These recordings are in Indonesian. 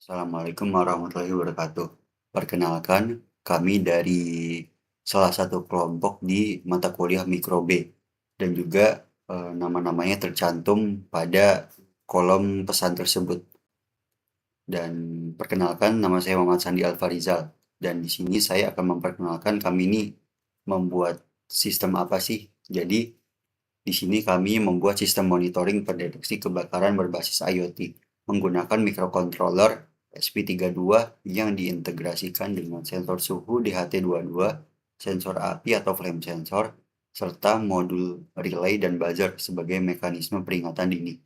Assalamualaikum warahmatullahi wabarakatuh. Perkenalkan, kami dari salah satu kelompok di mata kuliah Mikro B dan juga nama-namanya tercantum pada kolom pesan tersebut. Dan perkenalkan, nama saya Muhammad Sandi Alfarizal. Dan di sini saya akan memperkenalkan kami ini membuat sistem apa sih. Jadi di sini kami membuat sistem monitoring pendeteksi kebakaran berbasis IoT menggunakan microcontroller SP32 yang diintegrasikan dengan sensor suhu DHT22, sensor api atau flame sensor, serta modul relay dan buzzer sebagai mekanisme peringatan dini.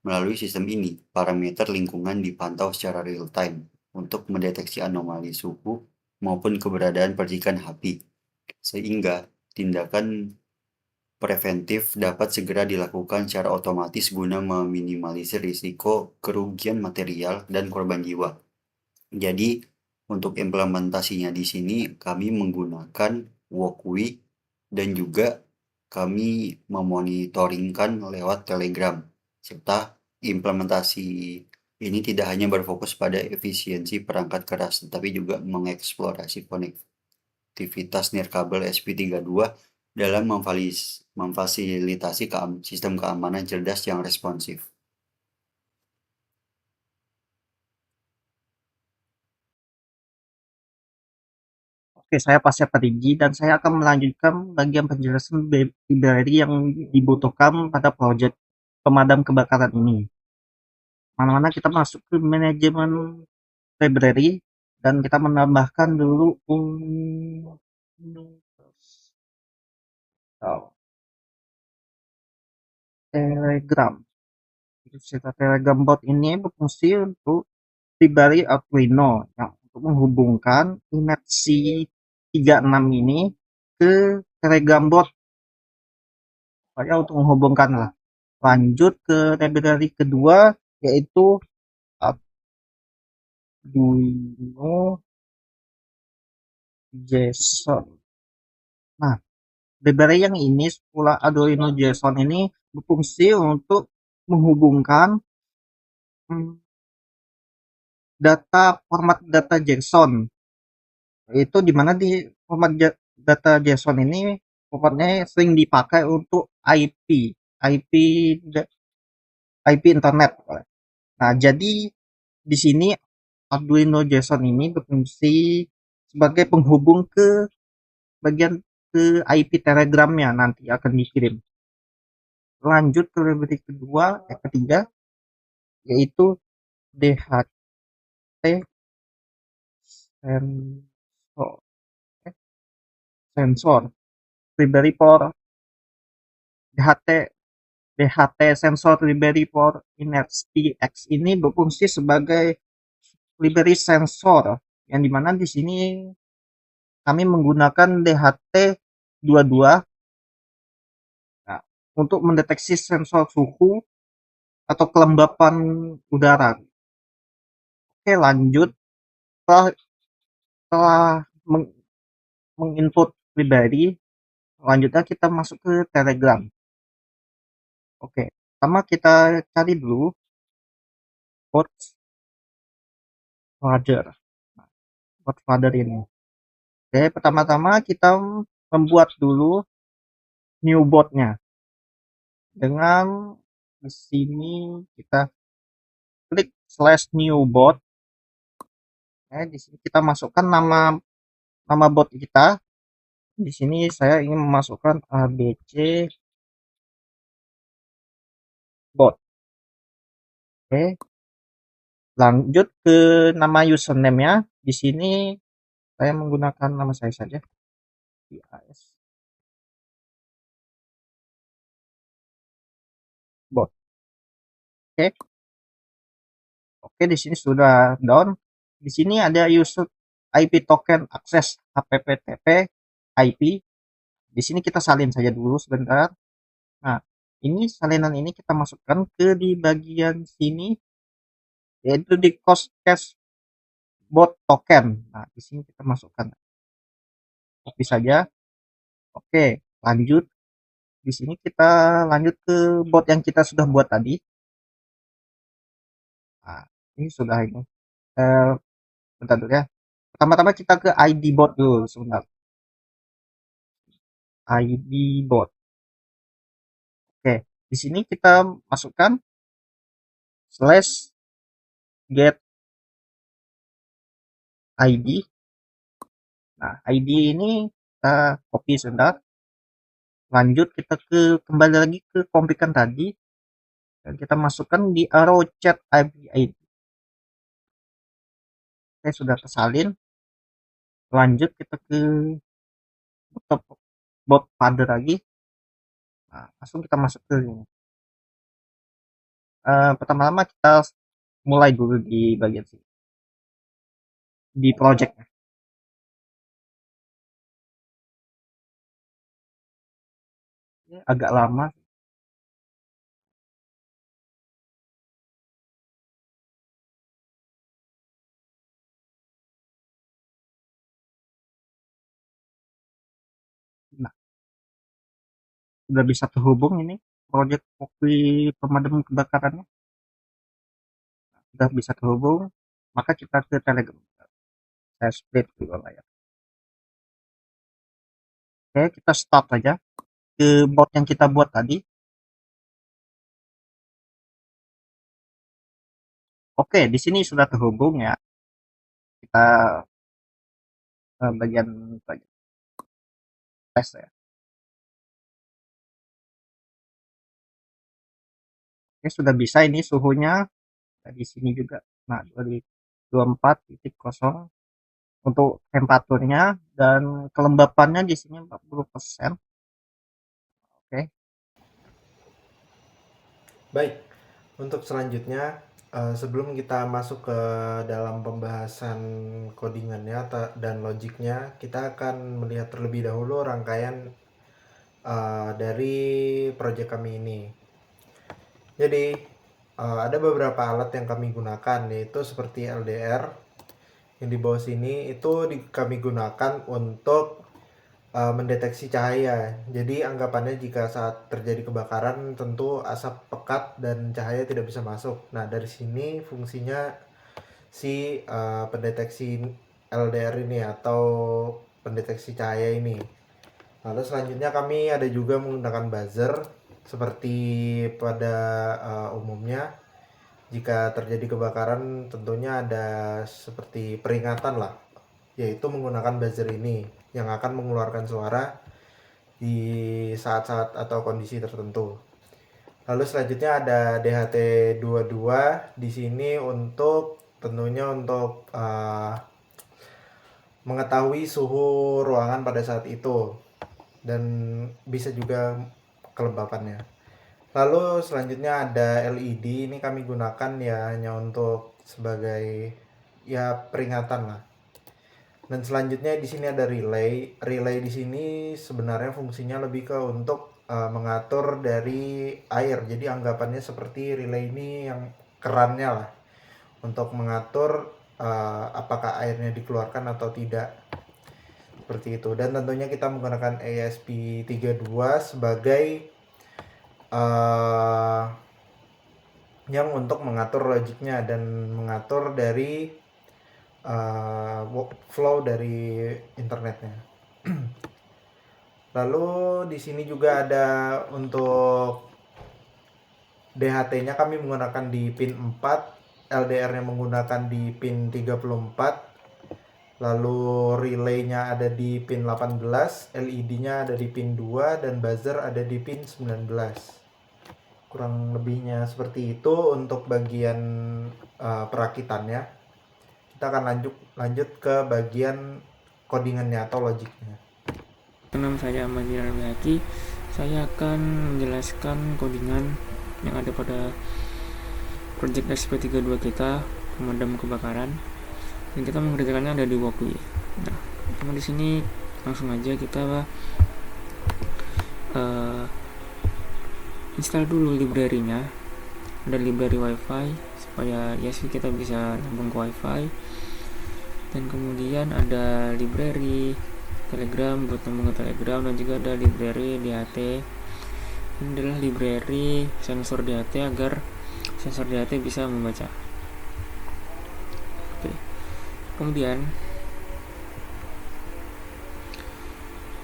Melalui sistem ini, parameter lingkungan dipantau secara real-time untuk mendeteksi anomali suhu maupun keberadaan percikan api, sehingga tindakan preventif dapat segera dilakukan secara otomatis guna meminimalisir risiko kerugian material dan korban jiwa. Jadi, untuk implementasinya di sini kami menggunakan Walkui dan juga kami memonitoringkan lewat Telegram. Serta implementasi ini tidak hanya berfokus pada efisiensi perangkat keras, tetapi juga mengeksplorasi konektivitas nirkabel SP32 dalam memfasilitasi sistem keamanan cerdas yang responsif. Oke, saya Pasya Perigi dan saya akan melanjutkan bagian penjelasan library yang dibutuhkan pada proyek pemadam kebakaran ini. Mana-mana kita masuk ke manajemen library dan kita menambahkan dulu Telegram. Cerita Telegram bot ini berfungsi untuk library Arduino yang untuk menghubungkan inersi 36 ini ke Telegram bot saya untuk menghubungkan lah. Lanjut ke library kedua yaitu Arduino JSON. Nah, library yang ini sekolah Arduino JSON ini berfungsi untuk menghubungkan hmm, format data JSON. Itu dimana di format data JSON ini formatnya sering dipakai untuk IP, IP internet. Nah, jadi di sini Arduino JSON ini berfungsi sebagai penghubung ke bagian ke IP Telegramnya nanti akan dikirim. Lanjut ke library kedua, ketiga, yaitu DHT sensor, sensor library for DHT DHT sensor library for inerti X ini berfungsi sebagai library sensor yang dimana di sini kami menggunakan DHT22 nah, untuk mendeteksi sensor suhu atau kelembapan udara. Oke, lanjut. Setelah menginput pribadi, selanjutnya kita masuk ke Telegram. Oke, pertama kita cari dulu Godfather. Nah, Godfather ini. Oke, pertama-tama kita membuat dulu new botnya dengan di sini kita klik slash new bot. Di sini kita masukkan nama nama bot kita. Di sini saya ingin memasukkan ABC bot. Oke, lanjut ke nama username-nya. Di sini saya menggunakan nama saya saja. BAS bot. Oke, oke di sini sudah down. Di sini ada user IP token akses HTTP IP. Di sini kita salin saja dulu sebentar. Nah, ini salinan ini kita masukkan ke di bagian sini yaitu di cost cache bot token. Nah, di sini kita masukkan. Copy saja. Oke, lanjut. Di sini kita lanjut ke bot yang kita sudah buat tadi. Nah, ini sudah ini. bentar dulu ya. Pertama-tama kita ke ID bot dulu sebentar. ID bot. Oke, di sini kita masukkan slash get ID. Nah, ID ini kita copy sebentar. Lanjut kita kembali lagi ke config tadi dan kita masukkan di arrow chat ID. Oke, sudah tersalin. Lanjut kita ke bot pada lagi. Nah, langsung kita masuk ke ini. Pertama-tama kita mulai dulu di bagian sini, di project. Agak lama. Nah, sudah bisa terhubung ini project kopi pemadam kebakarannya. Nah, sudah bisa terhubung, maka kita ke Telegram. Saya split dulu lah ya. Oke, kita start aja ke bot yang kita buat tadi. Oke, di sini sudah terhubung ya. Kita bagian tes ya. Oke, sudah bisa ini suhunya di sini juga. Nah, 24.0 untuk temperaturnya dan kelembapannya di sini 40%. Oke. Baik, untuk selanjutnya sebelum kita masuk ke dalam pembahasan codingannya dan logiknya, kita akan melihat terlebih dahulu rangkaian dari proyek kami ini. Jadi ada beberapa alat yang kami gunakan, yaitu seperti LDR yang di bawah sini itu kami gunakan untuk mendeteksi cahaya. Jadi anggapannya jika saat terjadi kebakaran tentu asap pekat dan cahaya tidak bisa masuk. Nah, dari sini fungsinya si pendeteksi LDR ini atau pendeteksi cahaya ini. Lalu selanjutnya kami ada juga menggunakan buzzer seperti pada umumnya. Jika terjadi kebakaran tentunya ada seperti peringatan lah, yaitu menggunakan buzzer ini yang akan mengeluarkan suara di saat-saat atau kondisi tertentu. Lalu selanjutnya ada DHT22 di sini untuk tentunya untuk mengetahui suhu ruangan pada saat itu dan bisa juga kelembapannya. Lalu selanjutnya ada LED, ini kami gunakan ya hanya untuk sebagai ya peringatan lah. Dan selanjutnya di sini ada relay. Relay di sini sebenarnya fungsinya lebih ke untuk mengatur dari air. Jadi anggapannya seperti relay ini yang kerannya lah untuk mengatur apakah airnya dikeluarkan atau tidak. Seperti itu. Dan tentunya kita menggunakan ESP32 sebagai yang untuk mengatur logiknya dan mengatur dari workflow dari internetnya. Lalu di sini juga ada untuk DHT-nya kami menggunakan di pin 4, LDR-nya menggunakan di pin 34, lalu relay-nya ada di pin 18, LED-nya ada di pin 2, dan buzzer ada di pin 19. Kurang lebihnya seperti itu untuk bagian perakitannya. Kita akan lanjut ke bagian codingannya atau logiknya. Nama saya Ahmad Haki. Saya akan menjelaskan codingan yang ada pada project SP32 kita, pemadam kebakaran. Dan kita mengerjakannya ada di Wokui. Nah, di sini langsung aja kita install dulu library-nya. Ada library WiFi supaya ya sih kita bisa nyambung ke WiFi. Dan kemudian ada library Telegram buat nyambung ke Telegram, dan juga ada library DHT. Ini adalah library sensor DHT agar sensor DHT bisa membaca. Oke. Kemudian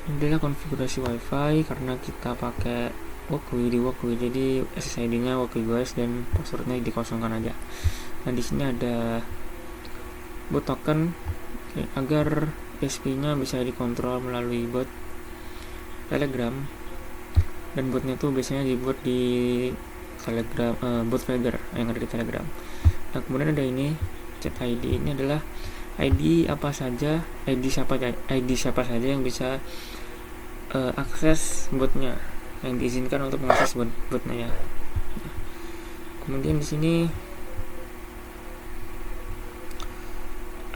ini adalah konfigurasi WiFi karena kita pakai Walkway, jadi SSID-nya Walkway guys, dan passwordnya dikosongkan aja. Nah di sini ada bot token agar SP-nya bisa dikontrol melalui bot Telegram, dan botnya tuh biasanya dibuat di Telegram, bot Viber yang ada di Telegram. Nah kemudian ada ini chat ID. Ini adalah ID siapa saja yang bisa akses botnya, yang diizinkan untuk mengakses botnya ya. Kemudian di sini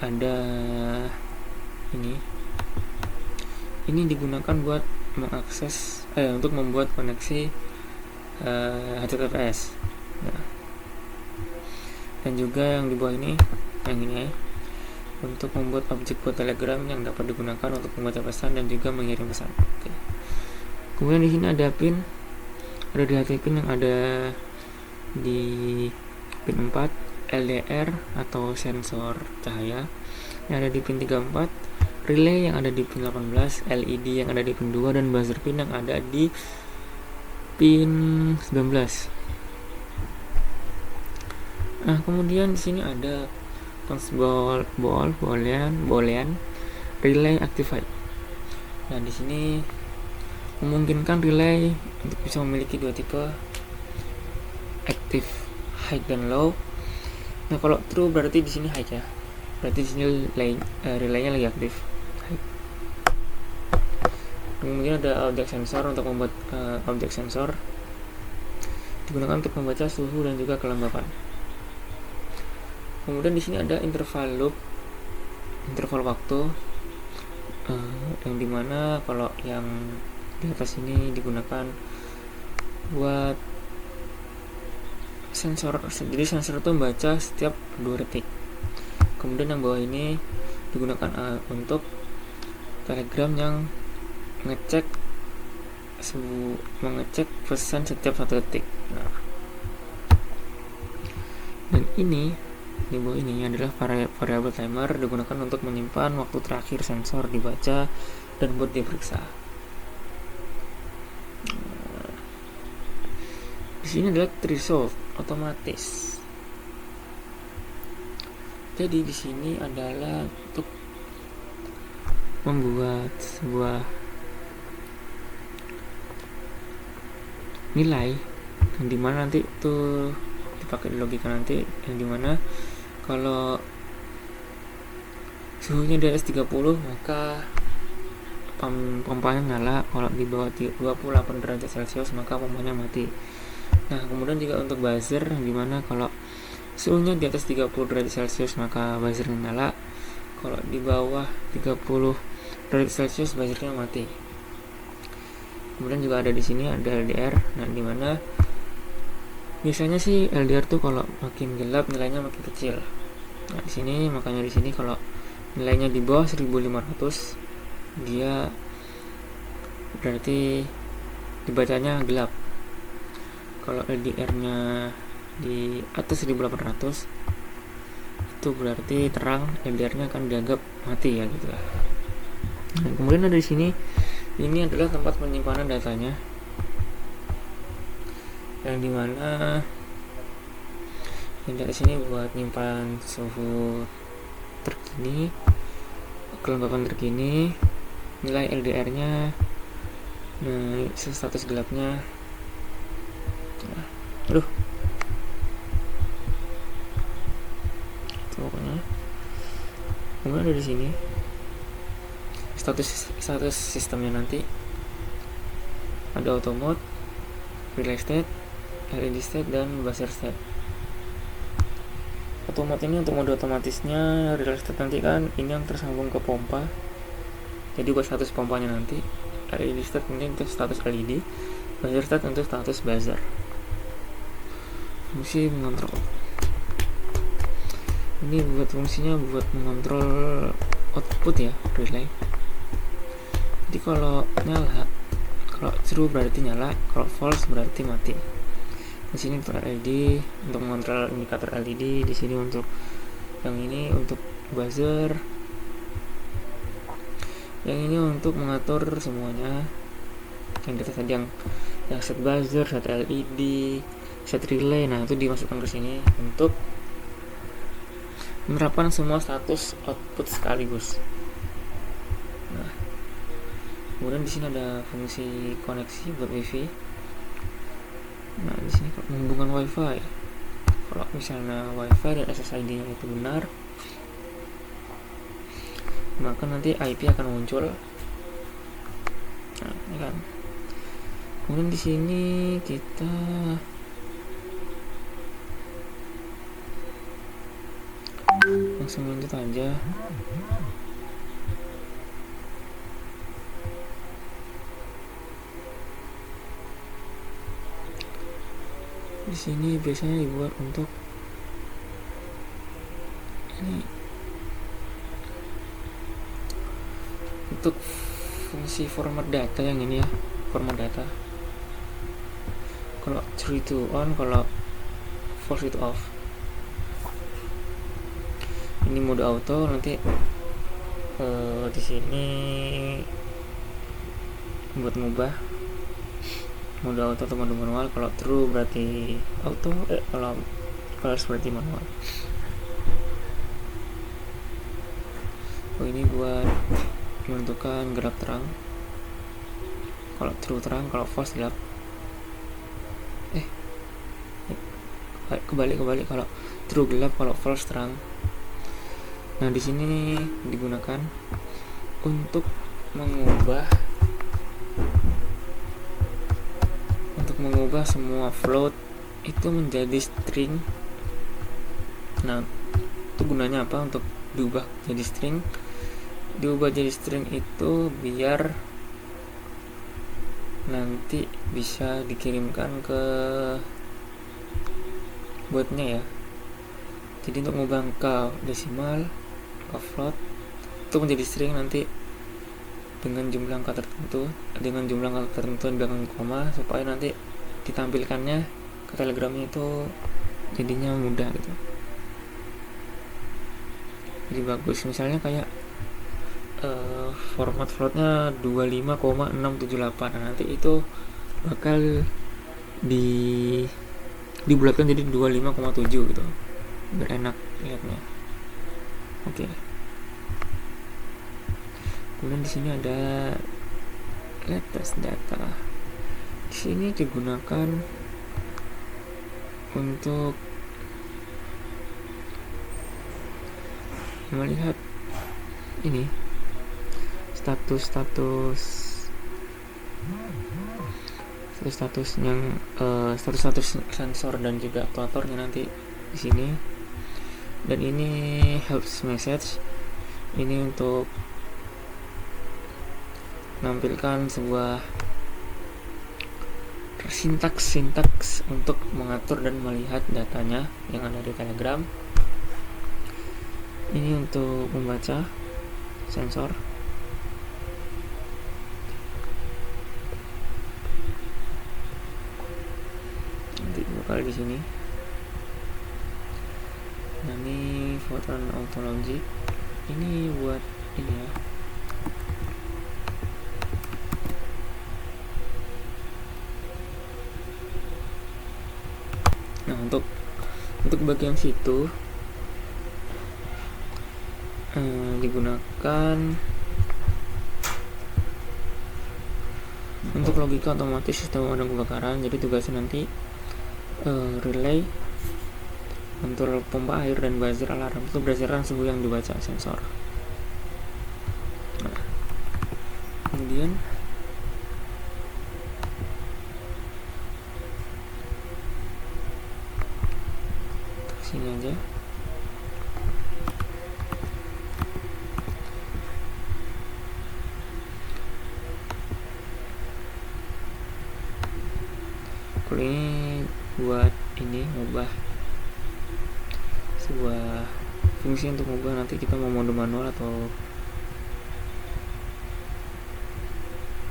ada ini digunakan buat mengakses untuk membuat koneksi HTTPS. Nah, dan juga yang di bawah ini yang ini untuk membuat objek buat Telegram yang dapat digunakan untuk membaca pesan dan juga mengirim pesan. Oke. Kemudian di sini ada pin, ada di HT pin yang ada di pin 4, LDR atau sensor cahaya yang ada di pin 34, relay yang ada di pin 18, LED yang ada di pin 2, dan buzzer pin yang ada di pin 19. Nah, kemudian di sini ada boolean relay activate. Nah, di sini memungkinkan relay untuk bisa memiliki dua tipe, active high dan low. Nah, kalau true berarti di sini high ya. Berarti di sini relaynya lagi aktif. High. Kemudian ada object sensor. Untuk membuat object sensor digunakan untuk membaca suhu dan juga kelembapan. Kemudian di sini ada interval waktu, yang dimana kalau yang di atas ini digunakan buat sensor. Jadi sensor itu membaca setiap 2 detik. Kemudian yang bawah ini digunakan untuk Telegram yang mengecek pesan setiap 1 detik. Nah, dan ini di bawah ini adalah variabel timer, digunakan untuk menyimpan waktu terakhir sensor dibaca dan buat diperiksa. Di sini adalah threshold otomatis. Jadi di sini adalah untuk membuat sebuah nilai yang dimana nanti itu dipakai di logika nanti, yang dimana kalau suhunya di atas 30 maka pompanya nyala, kalau di bawah 28 derajat celcius maka pompanya mati. Nah kemudian juga untuk buzzer, yang dimana kalau suhunya di atas 30 derajat celcius maka buzzernya nyala, kalau di bawah 30 derajat celcius buzzernya mati. Kemudian juga ada di sini ada LDR, nah dimana biasanya sih LDR tuh kalau makin gelap nilainya makin kecil. Nah di sini makanya di sini kalau nilainya di bawah 1500 dia berarti dibacanya gelap. Kalau LDR-nya di atas 1800 itu berarti terang, LDR-nya akan dianggap mati ya gitu lah. Nah, kemudian ada di sini, ini adalah tempat penyimpanan datanya, yang dimana yang dari sini buat nyimpan suhu terkini, kelembapan terkini, nilai LDR-nya, nah status gelapnya. Aduh, itu pokoknya. Kemudian ada di sini status sistemnya, nanti ada auto mode, relay state, LED state, dan buzzer state. Auto mode ini untuk mode otomatisnya, relay state nanti kan ini yang tersambung ke pompa, jadi buat status pompanya nanti. LED state ini untuk status LED, buzzer state untuk status buzzer. Fungsi mengontrol ini fungsinya buat mengontrol output ya, relay. Jadi kalau nyala, kalau true berarti nyala, kalau false berarti mati. Di sini untuk LED untuk mengontrol indikator LED, di sini untuk yang ini untuk buzzer. Yang ini untuk mengatur semuanya yang kita tadi, yang set buzzer, set LED, set relay. Nah, itu dimasukkan ke sini untuk menerapkan semua status output sekaligus. Nah, kemudian di sini ada fungsi koneksi buat WiFi. Nah, di sini menghubungkan WiFi. Kalau misalnya WiFi dan SSID-nya itu benar, maka nanti IP akan muncul. Nah, ini kan. Kemudian di sini kita langsung lanjut aja. Di sini biasanya dibuat untuk ini, untuk fungsi format data yang ini ya, format data. Kalau true itu on, kalau false itu off. Ini mode auto, nanti di sini buat ngubah mode auto atau mode manual. Kalau true berarti auto, kalau false berarti manual. Ini buat menentukan gelap terang. Kalau true terang, kalau false gelap. Kebalik, kalau true gelap, kalau false terang. Nah, di sini digunakan untuk mengubah semua float itu menjadi string. Nah, itu gunanya apa? Untuk diubah jadi string. Diubah jadi string itu biar nanti bisa dikirimkan ke botnya ya. Jadi untuk mengubah angka desimal ke float itu menjadi string nanti dengan jumlah angka tertentu, dengan jumlah angka tertentu di belakang koma, supaya nanti ditampilkannya ke telegramnya itu jadinya mudah gitu. Jadi bagus, misalnya kayak format floatnya 25,678. Nah, nanti itu bakal dibulatkan jadi 25,7 gitu, biar enak lihatnya. Oke. Kemudian di sini ada latest data. Di sini digunakan untuk melihat ini status yang status sensor dan juga aktuatornya nanti di sini. Dan ini helps message, ini untuk menampilkan sebuah sintaks untuk mengatur dan melihat datanya yang ada di Telegram. Ini untuk membaca sensor. Nanti bakal di sini. Nah, ini Photon Autologic. Ini buat ini ya. Nah, untuk bagian situ digunakan untuk logika otomatis sistem pemadam kebakaran. Jadi tugasnya nanti relay, kontrol pompa air, dan buzzer alarm itu berdasarkan suhu yang dibaca sensor. Nah, kemudian sini aja. Kalau ini buat ini ngubah sebuah fungsi untuk ngubah nanti kita mau mode manual atau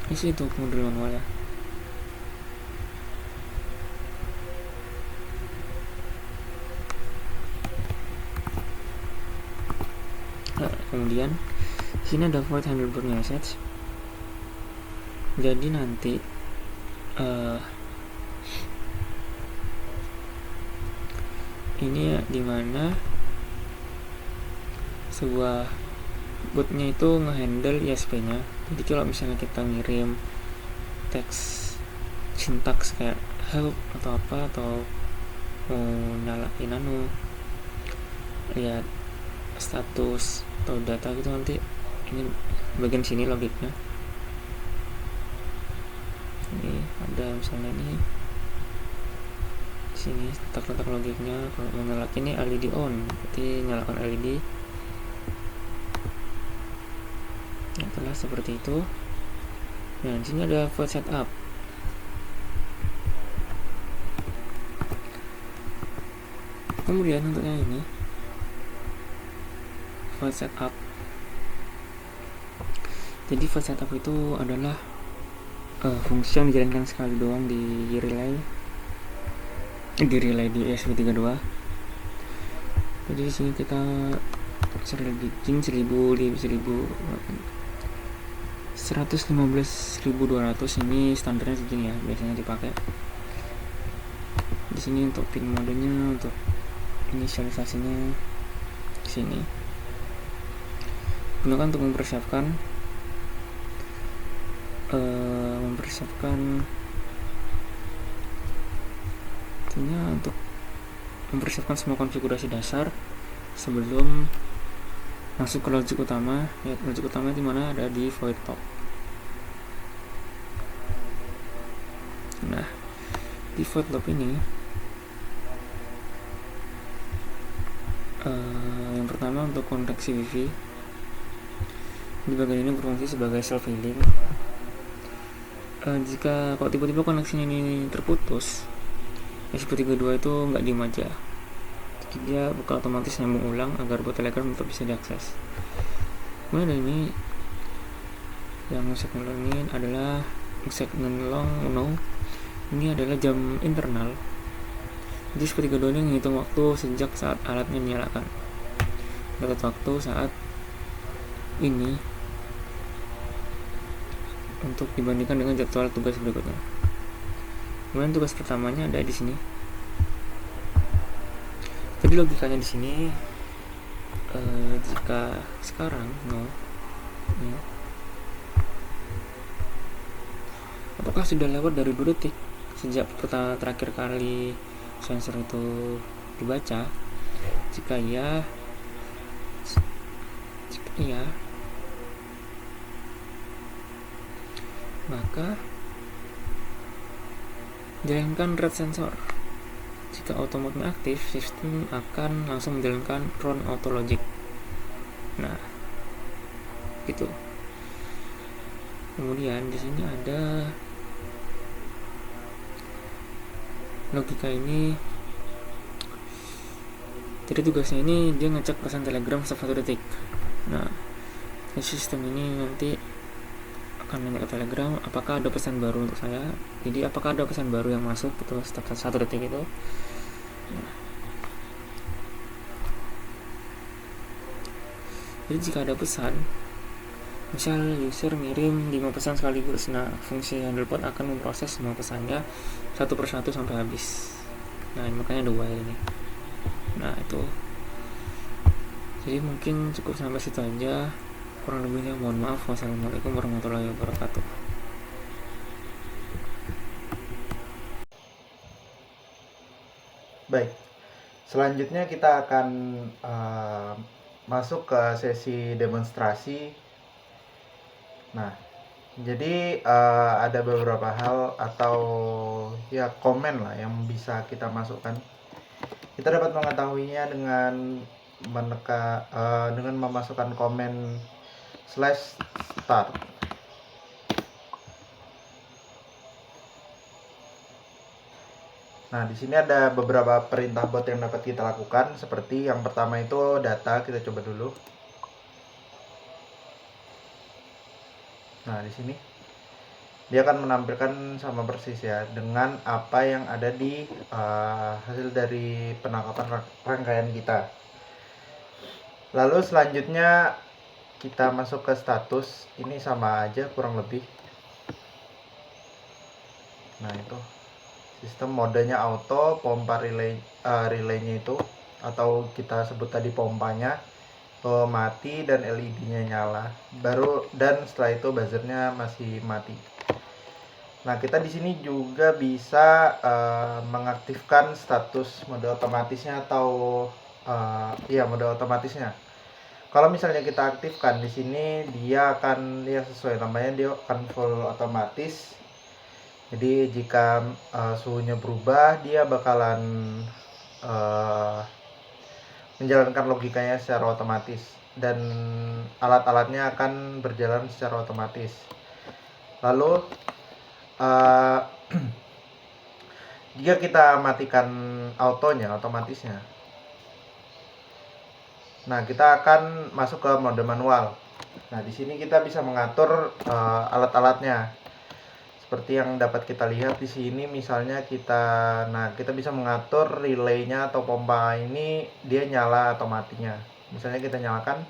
ini sih untuk mode manual ya. Kemudian sini ada void handleboard message. Jadi nanti ini dimana sebuah botnya itu ngehandle ISP-nya. Jadi kalau misalnya kita ngirim teks sintaks kayak help atau apa, atau mau nyalain lihat status atau data gitu, nanti ini bagian sini logiknya. Ini ada misalnya ini sini letak logiknya. Kalau mau nyalakan ini LED on, berarti nyalakan LED. Nah, setelah seperti itu, nah di sini ada void setup. Kemudian untuk yang ini void setup. Jadi void setup itu adalah fungsi yang dijalankan sekali doang di relay di ESP32. Jadi di sini kita bikin 115.200 ini standarnya segini ya, biasanya dipakai. Di sini untuk pin modenya, untuk inisialisasinya sini. Gunakan untuk mempersiapkan untuk mempersiapkan semua konfigurasi dasar sebelum masuk ke logic utama. Ya, logic utama di mana ada di void top. Nah, di void top ini yang pertama untuk koneksi wifi. Di bagian ini berfungsi sebagai self healing. Jika kalau tiba-tiba koneksinya ini terputus, ESP32 itu nggak diem aja. Jadi dia bakal otomatis nyambung ulang agar bot Telegram tetap bisa diakses. Kemudian ini yang segmen long ini adalah segmen long no. Ini adalah jam internal. Jadi ESP32 ini menghitung waktu sejak saat alatnya dinyalakan. Dapat waktu saat ini untuk dibandingkan dengan jadwal tugas berikutnya. Kemudian tugas pertamanya ada di sini. Jadi logikanya di sini jika sekarang ya, apakah sudah lewat dari 2 detik sejak terakhir kali sensor itu dibaca? Jika iya, maka jalankan red sensor. Jika auto mode aktif, sistem akan langsung menjalankan run auto logic. Nah, gitu. Kemudian di sini ada logika ini. Jadi tugasnya ini dia ngecek pesan Telegram setiap 1 detik. Nah, sistem ini nanti akan nanya ke Telegram apakah ada pesan baru untuk saya. Jadi apakah ada pesan baru yang masuk itu setiap 1 detik itu. Nah, jadi jika ada pesan, misal user ngirim 5 pesan sekaligus, nah fungsi handlebot akan memproses semua pesannya satu persatu sampai habis. Nah, makanya ada while ini. Nah, itu jadi mungkin cukup sampai situ aja. Kurang lebihnya mohon maaf. Wassalamualaikum warahmatullahi wabarakatuh. Baik, selanjutnya kita akan masuk ke sesi demonstrasi. Nah, jadi ada beberapa hal atau ya komen lah yang bisa kita masukkan. Kita dapat mengetahuinya dengan dengan memasukkan komen /start. Nah, di sini ada beberapa perintah bot yang dapat kita lakukan, seperti yang pertama itu data. Kita coba dulu. Nah, di sini dia akan menampilkan sama persis ya dengan apa yang ada di hasil dari penangkapan rangkaian kita. Lalu selanjutnya kita masuk ke status, ini sama aja kurang lebih. Nah itu sistem modenya auto, pompa relaynya itu, atau kita sebut tadi pompanya mati dan LED-nya nyala. Dan setelah itu buzzernya masih mati. Nah, kita di sini juga bisa mengaktifkan status mode otomatisnya atau mode otomatisnya. Kalau misalnya kita aktifkan di sini, dia akan sesuai namanya, dia akan full otomatis. Jadi jika suhunya berubah, dia bakalan menjalankan logikanya secara otomatis dan alat-alatnya akan berjalan secara otomatis. Lalu jika kita matikan otomatisnya, nah kita akan masuk ke mode manual. Nah di sini kita bisa mengatur alat-alatnya seperti yang dapat kita lihat di sini. Misalnya kita bisa mengatur relaynya atau pompa ini dia nyala atau matinya. Misalnya kita nyalakan.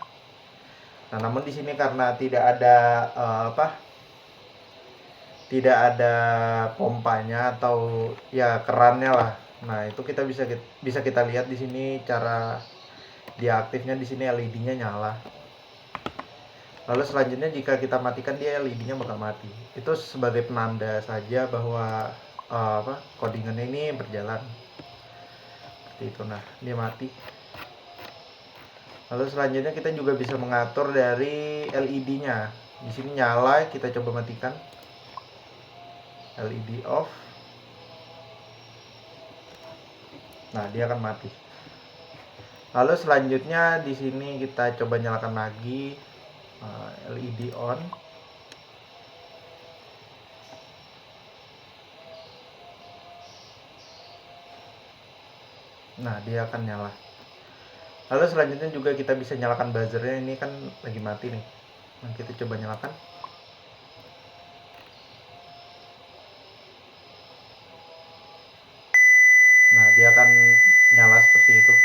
Nah namun di sini karena tidak ada pompanya atau kerannya lah. Nah itu kita bisa kita lihat di sini cara dia aktifnya. Di sini LED-nya nyala. Lalu selanjutnya jika kita matikan, dia LED-nya bakal mati. Itu sebagai penanda saja bahwa codingan ini berjalan. Seperti itu. Nah, dia mati. Lalu selanjutnya kita juga bisa mengatur dari LED-nya. Di sini nyala, kita coba matikan. LED off. Nah, dia akan mati. Lalu selanjutnya di sini kita coba nyalakan lagi. LED on. Nah dia akan nyala. Lalu selanjutnya juga kita bisa nyalakan buzzernya. Ini kan lagi mati nih. Nah kita coba nyalakan. Nah dia akan nyala seperti itu.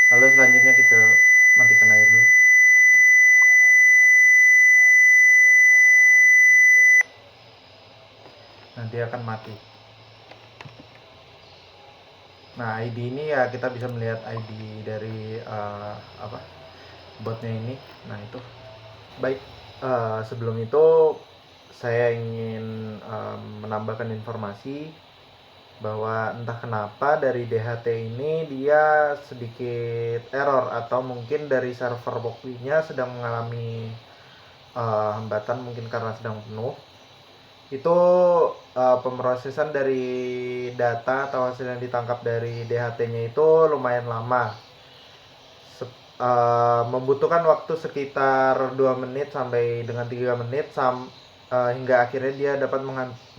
Lalu selanjutnya kita matikan air dulu. Nah dia akan mati. Nah ID ini kita bisa melihat ID dari botnya ini. Nah itu baik. Sebelum itu saya ingin menambahkan informasi bahwa entah kenapa dari DHT ini dia sedikit error, atau mungkin dari server Bokwee-nya sedang mengalami hambatan, mungkin karena sedang penuh. Itu pemrosesan dari data atau hasil yang ditangkap dari DHT-nya itu lumayan lama. Membutuhkan waktu sekitar 2 menit sampai dengan 3 menit hingga akhirnya dia dapat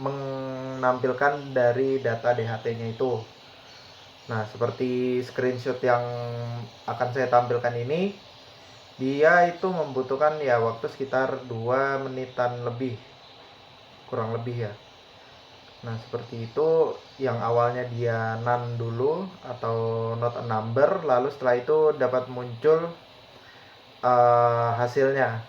menampilkan dari data DHT-nya itu. Nah, seperti screenshot yang akan saya tampilkan ini, dia itu membutuhkan waktu sekitar 2 menitan lebih, kurang lebih ya. Nah seperti itu. Yang awalnya dia none dulu atau not a number, lalu setelah itu dapat muncul hasilnya.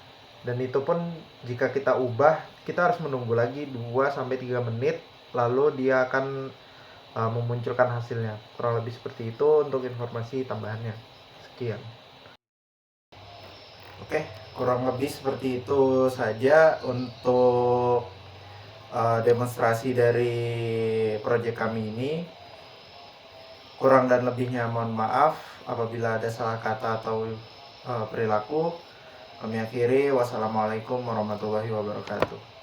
Dan itu pun jika kita ubah, kita harus menunggu lagi 2-3 menit, lalu dia akan memunculkan hasilnya. Kurang lebih seperti itu untuk informasi tambahannya. Sekian. Oke, kurang lebih seperti itu saja untuk demonstrasi dari proyek kami ini. Kurang dan lebihnya mohon maaf apabila ada salah kata atau perilaku. Kami akhiri. Wassalamualaikum warahmatullahi wabarakatuh.